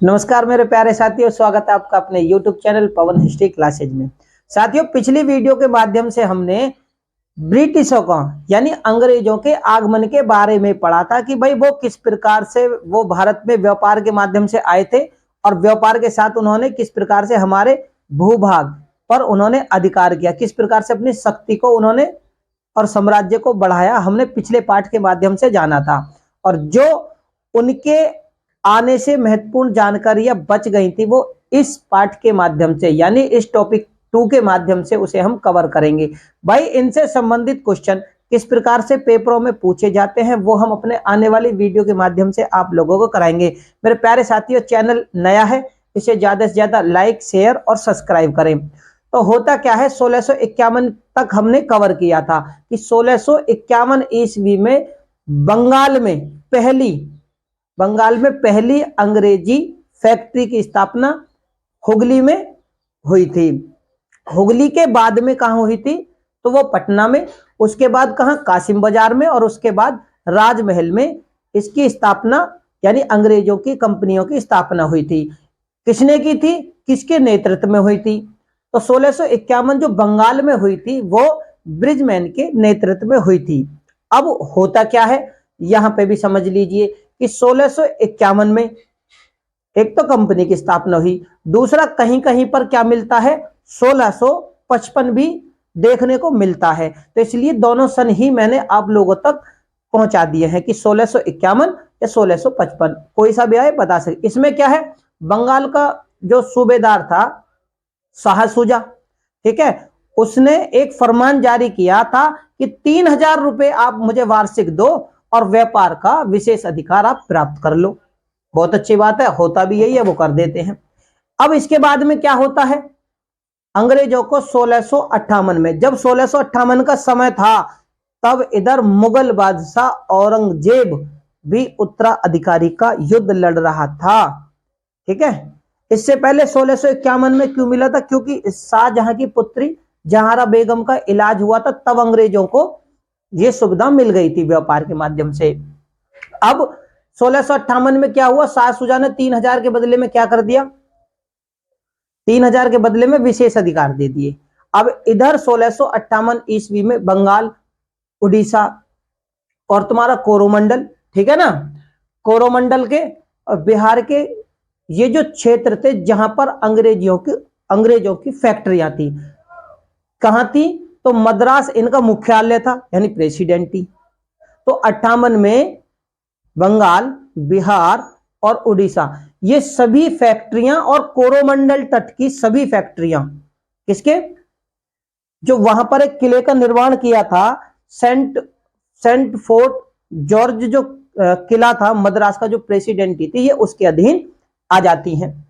नमस्कार मेरे प्यारे साथियों, स्वागत है आपका अपने YouTube चैनल पवन हिस्ट्री क्लासेज में। साथियों, पिछली वीडियो के माध्यम से हमने ब्रिटिशों का यानी अंग्रेजों के आगमन के बारे में पढ़ा था कि भाई वो किस प्रकार से वो भारत में व्यापार के माध्यम से आए थे और व्यापार के साथ उन्होंने किस प्रकार से हमारे भूभाग पर उन्होंने अधिकार किया, किस प्रकार से अपनी शक्ति को उन्होंने और साम्राज्य को बढ़ाया, हमने पिछले पाठ के माध्यम से जाना था। और जो उनके आने से महत्वपूर्ण जानकारियां बच गई थी वो इस पाठ के माध्यम से यानी इस टॉपिक 2 के माध्यम से उसे हम कवर करेंगे। भाई, इनसे संबंधित क्वेश्चन किस प्रकार से पेपरों में पूछे जाते हैं वो हम अपने आने वाली वीडियो के माध्यम से आप लोगों को कराएंगे। मेरे प्यारे साथियों, चैनल नया है, इसे ज्यादा से ज्यादा लाइक, शेयर और सब्सक्राइब करें। तो होता क्या है, 1651 तक हमने कवर किया था कि 1651 ईस्वी में बंगाल में पहली अंग्रेजी फैक्ट्री की स्थापना हुगली में हुई थी। हुगली के बाद में कहां हुई थी? तो वो पटना में, उसके बाद कहां? कासिम बाजार में, और उसके बाद राजमहल में इसकी स्थापना यानी अंग्रेजों की कंपनियों की स्थापना हुई थी। किसने की थी? किसके नेतृत्व में हुई थी? तो 1651 जो बंगाल में हुई थी वो ब्रिजमैन के नेतृत्व में हुई थी। अब होता क्या है, यहां पे भी समझ लीजिए कि 1651 में एक तो कंपनी की स्थापना हुई, दूसरा कहीं कहीं पर क्या मिलता है, 1655 भी देखने को मिलता है। तो इसलिए दोनों सन ही मैंने आप लोगों तक पहुंचा दिए हैं कि 1651 या 1655, कोई सा भी आए बता सकते। इसमें क्या है, बंगाल का जो सूबेदार था शाह सुजा, ठीक है, उसने एक फरमान जारी किया था कि 3000 रुपए आप मुझे वार्षिक दो और व्यापार का विशेष अधिकार आप प्राप्त कर लो। बहुत अच्छी बात है, होता भी यही है, वो कर देते हैं। अब इसके बाद में क्या होता है, अंग्रेजों को 1658 में, जब 1658 का समय था, तब इधर मुगल बादशाह औरंगजेब भी उत्तराधिकारी का युद्ध लड़ रहा था। ठीक है, इससे पहले 1651 में क्यों मिला था? क्योंकि शाहजहां की पुत्री जहारा बेगम का इलाज हुआ था, तब अंग्रेजों को यह सुविधा मिल गई थी व्यापार के माध्यम से। अब 1658 में क्या हुआ, शाह सुजा ने 3000 के बदले में क्या कर दिया? 3000 के बदले में विशेष अधिकार दे दिए। अब इधर 1658 ईस्वी में बंगाल, उड़ीसा और तुम्हारा कोरोमंडल, ठीक है ना, कोरोमंडल के और बिहार के ये जो क्षेत्र थे जहां पर अंग्रेजों की फैक्ट्रियां थी, कहां थी? तो मद्रास इनका मुख्यालय था यानी प्रेसिडेंटी। तो 58 में बंगाल, बिहार और उड़ीसा ये सभी फैक्ट्रियां और कोरोमंडल तट की सभी फैक्ट्रियां किसके? जो वहां पर एक किले का निर्माण किया था, सेंट फोर्ट जॉर्ज जो किला था मद्रास का, जो प्रेसिडेंटी थी, ये उसके अधीन आ जाती हैं।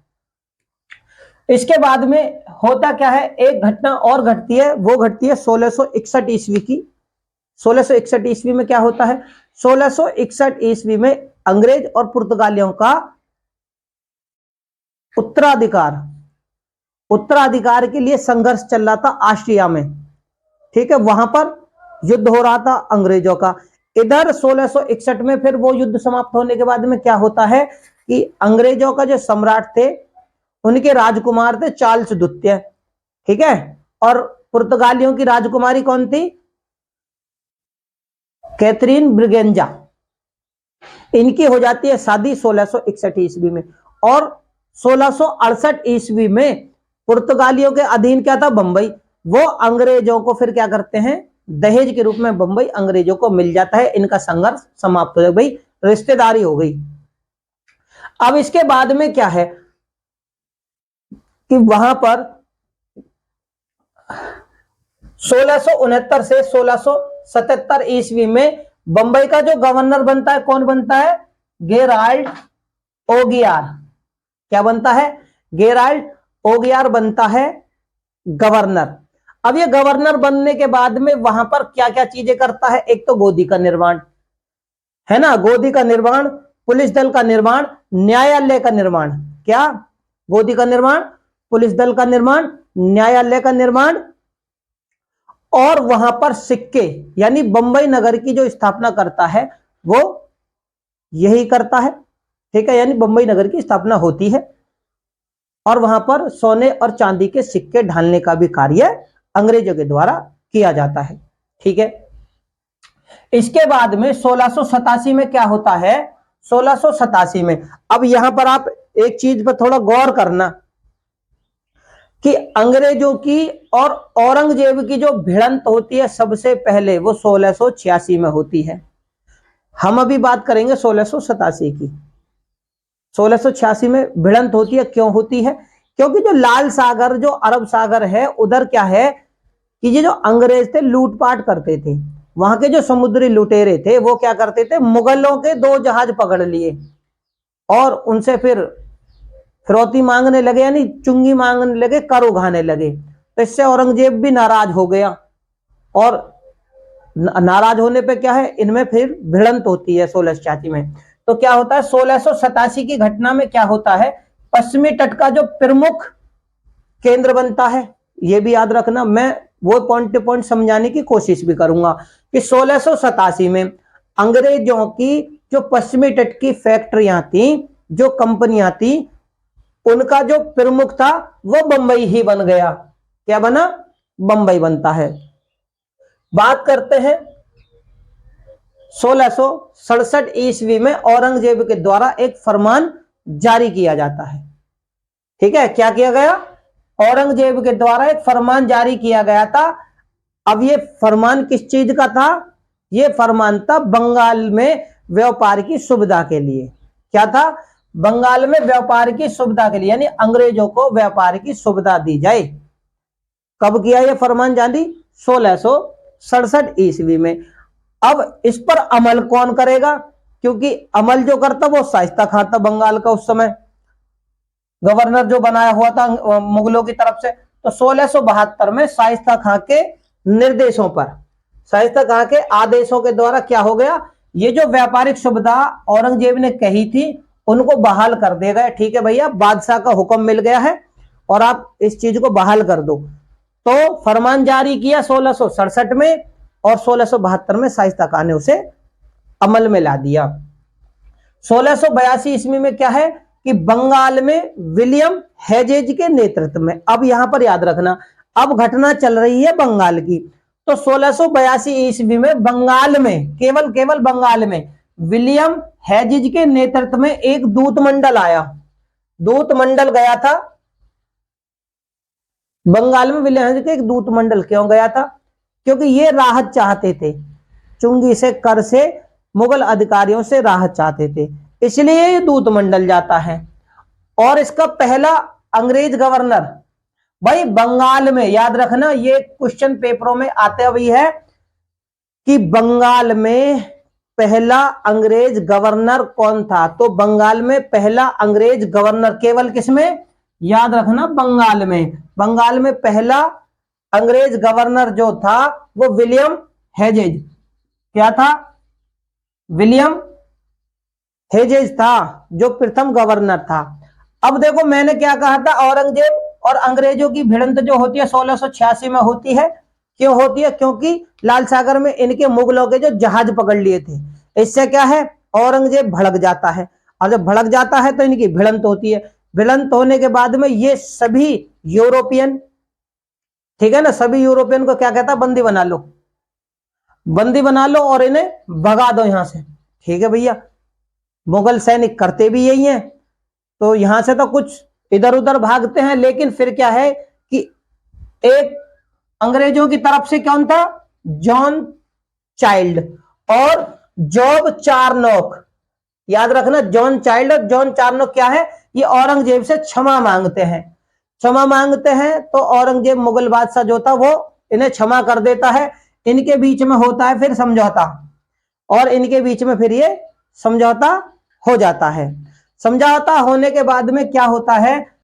इसके बाद में होता क्या है, एक घटना और घटती है, वो घटती है 1661 ईस्वी की। 1661 ईस्वी में क्या होता है? 1661 ईस्वी में अंग्रेज और पुर्तगालियों का उत्तराधिकार के लिए संघर्ष चल रहा था ऑस्ट्रिया में। ठीक है, वहां पर युद्ध हो रहा था अंग्रेजों का। इधर 1661 में फिर वो युद्ध समाप्त होने के बाद में क्या होता है कि अंग्रेजों का जो सम्राट थे, उनके राजकुमार थे चार्ल्स द्वितीय, ठीक है, और पुर्तगालियों की राजकुमारी कौन थी? कैथरीन ब्रिगेंजा। इनकी हो जाती है शादी 1661 ईस्वी में। और 1668 ईस्वी में पुर्तगालियों के अधीन क्या था? बंबई। वो अंग्रेजों को फिर क्या करते हैं? दहेज के रूप में बंबई अंग्रेजों को मिल जाता है। इनका संघर्ष समाप्त हो गया, भाई रिश्तेदारी हो गई। अब इसके बाद में क्या है कि वहां पर 1669 से 1677 ईस्वी में बंबई का जो गवर्नर बनता है, कौन बनता है? गेराल्ड ओगियार। क्या बनता है? गेराल्ड ओगियार बनता है गवर्नर। अब ये गवर्नर बनने के बाद में वहां पर क्या क्या चीजें करता है? एक तो गोदी का निर्माण, है ना, गोदी का निर्माण, पुलिस दल का निर्माण, न्यायालय का निर्माण। क्या? गोदी का निर्माण, पुलिस दल का निर्माण, न्यायालय का निर्माण, और वहां पर सिक्के यानी बंबई नगर की जो स्थापना करता है वो यही करता है। ठीक है, यानी बंबई नगर की स्थापना होती है और वहां पर सोने और चांदी के सिक्के ढालने का भी कार्य अंग्रेजों के द्वारा किया जाता है। ठीक है, इसके बाद में 1687 में क्या होता है, 1687 में, अब यहां पर आप एक चीज पर थोड़ा गौर करना कि अंग्रेजों की और औरंगजेब की जो भिड़ंत होती है सबसे पहले वो 1686 में होती है। हम अभी बात करेंगे 1687 की। 1686 में भिड़ंत होती है, क्यों होती है, क्योंकि जो लाल सागर, जो अरब सागर है, उधर क्या है कि ये जो अंग्रेज थे लूटपाट करते थे। वहां के जो समुद्री लुटेरे थे वो क्या करते थे, मुगलों के 2 जहाज पकड़ लिए और उनसे फिर फिरौती मांगने लगे, यानी चुंगी मांगने लगे, कर उगाने लगे। तो इससे औरंगजेब भी नाराज हो गया और नाराज होने पे क्या है, इनमें फिर भिड़ंत होती है 1686 में। तो क्या होता है, 1687 की घटना में क्या होता है, पश्चिमी तट का जो प्रमुख केंद्र बनता है, यह भी याद रखना, मैं वो पॉइंट टू पॉइंट समझाने की कोशिश भी करूंगा कि 1687 में अंग्रेजों की जो पश्चिमी तट की फैक्ट्रियां थी, जो कंपनियां थी, उनका जो प्रमुख था वो बंबई ही बन गया। क्या बना, बंबई बनता है। बात करते हैं 1667 ईस्वी में औरंगजेब के द्वारा एक फरमान जारी किया जाता है। ठीक है, क्या किया गया, औरंगजेब के द्वारा एक फरमान जारी किया गया था। अब ये फरमान किस चीज का था, ये फरमान था बंगाल में व्यापार की सुविधा के लिए। क्या था, बंगाल में व्यापार की सुविधा के लिए, यानी अंग्रेजों को व्यापार की सुविधा दी जाए। कब किया यह फरमान जारी, 1667 ईस्वी में। अब इस पर अमल कौन करेगा, क्योंकि अमल जो करता वो शाइस्ता खां था, बंगाल का उस समय गवर्नर जो बनाया हुआ था मुगलों की तरफ से। तो 1672 में शाइस्ता खां के निर्देशों पर, शाइस्ता खां के आदेशों के द्वारा क्या हो गया, ये जो व्यापारिक सुविधा औरंगजेब ने कही थी उनको बहाल कर दिया गया। ठीक है भैया, बादशाह का हुक्म मिल गया है और आप इस चीज को बहाल कर दो। तो फरमान जारी किया 1667 में और 1672 में शाइस्ता खां ने उसे अमल में ला दिया। 1682 ईस्वी में क्या है कि बंगाल में विलियम हेजेज के नेतृत्व में, अब यहां पर याद रखना, अब घटना चल रही है बंगाल की। तो 1682 ईस्वी में बंगाल में, केवल बंगाल में विलियम हेजेज के नेतृत्व में एक दूत मंडल आया। दूत मंडल गया था बंगाल में। विलियम हेजेज के एक दूत मंडल क्यों गया था, क्योंकि ये राहत चाहते थे, चुंगी से, कर से, मुगल अधिकारियों से राहत चाहते थे, इसलिए ये दूत मंडल जाता है। और इसका पहला अंग्रेज गवर्नर, भाई बंगाल में याद रखना, ये क्वेश्चन पेपरों में आते हुए है कि बंगाल में पहला अंग्रेज गवर्नर कौन था। तो बंगाल में पहला अंग्रेज गवर्नर केवल किसमें, याद रखना, बंगाल में। बंगाल में पहला अंग्रेज गवर्नर जो था वो विलियम हेजेज, क्या था, विलियम हेजेज था, जो प्रथम गवर्नर था। अब देखो मैंने क्या कहा था, औरंगजेब और अंग्रेजों की भिड़ंत जो होती है 1686 में होती है। क्यों होती है, क्योंकि लाल सागर में इनके मुगलों के जो जहाज पकड़ लिए थे। इससे क्या है, औरंगजेब भड़क जाता है और जब भड़क जाता है तो इनकी भिड़ंत होती है। भिड़ंत होने के बाद में ये सभी यूरोपियन, ठीक है ना, सभी यूरोपियन को क्या कहता है, बंदी बना लो, बंदी बना लो और इन्हें भगा दो यहां से। ठीक है भैया, मुगल सैनिक करते भी यही हैं। तो यहां से तो कुछ इधर उधर भागते हैं, लेकिन फिर क्या है कि एक अंग्रेजों की तरफ से कौन था, जॉन चाइल्ड और जॉब चारनॉक, याद रखना, जॉन चाइल्ड और जॉन चारनॉक क्या है, ये औरंगजेब से क्षमा मांगते हैं। क्षमा मांगते हैं तो औरंगजेब मुगल बादशाह जो था वो इन्हें क्षमा कर देता है। इनके बीच में होता है फिर समझौता और इनके बीच में फिर ये समझौता हो जाता है। समझौता होने के बाद में क्या होता है,